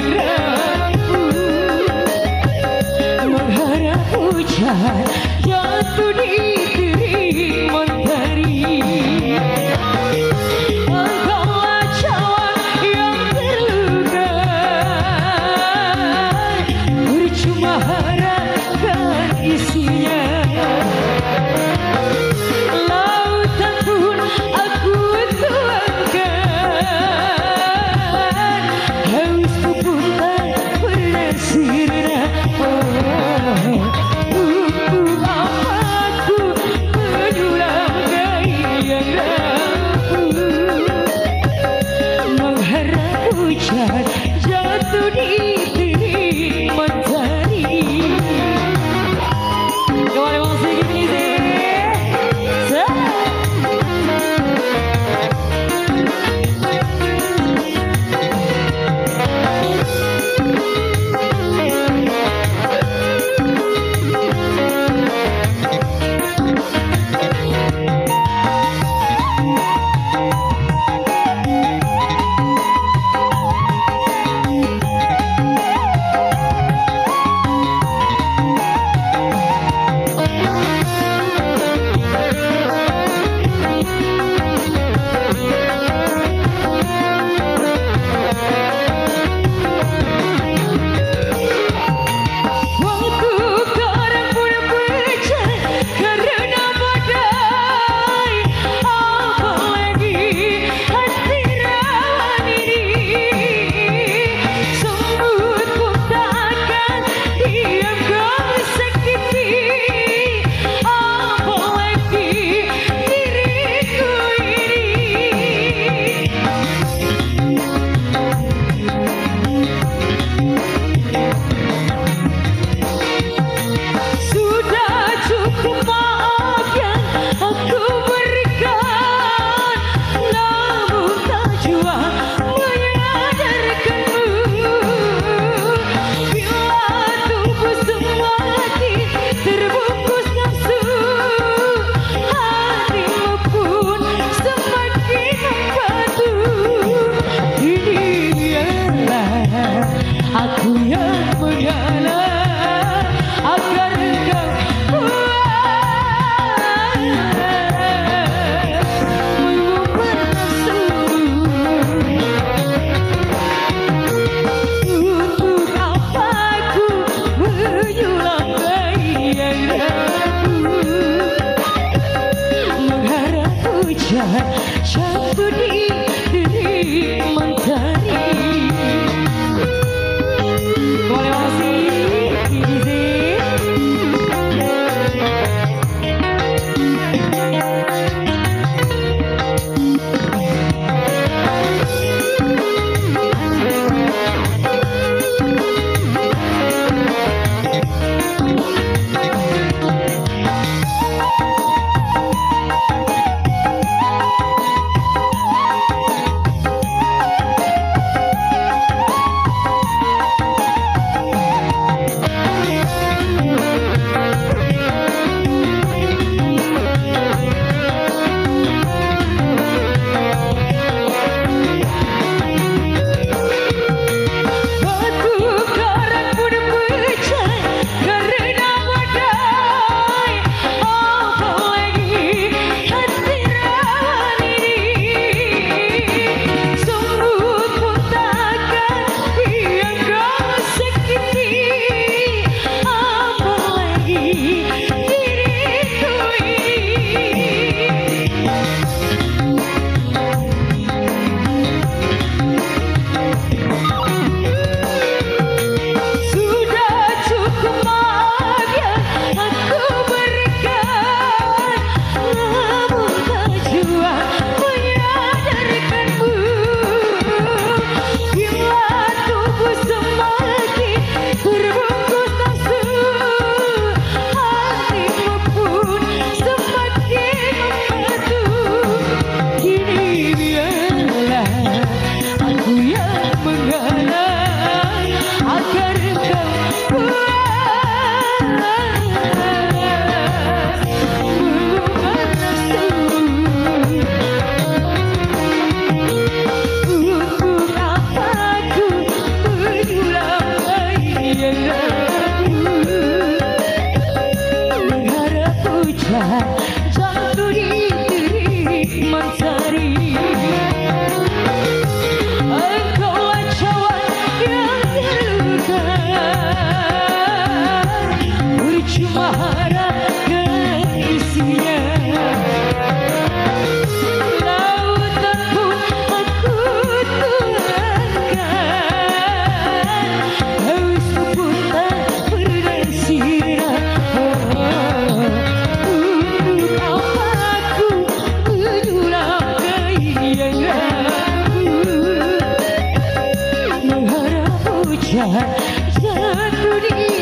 yang rapuh, mengharap hujan jatuh di terik mentari. Engkaulah cawan yang terluka, percuma harapkan isinya. Lautan pun aku tuangkan, hausku pun tak pernah sirna. Untuk apa aku menjulang gaya yang rapuh, mengharap hujan jatuh di terik mentari. Gimana mau sedikit ini sih? Aku yang mengalah agar engkau puas, mengubah nafsu. Untuk apa aku menyulam gaya yang rapuh, mengharap hujan jatuh di terik mentari. Terima kasih. hujan jatuh di terik mentari. Engkaulah cawan yang terluka, percuma harapkan isinya. Lautan pun aku tuangkan, hausku pun tak pernah sirna. Untuk apa aku menyulam kehilanganku, mengharap hujan jatuh di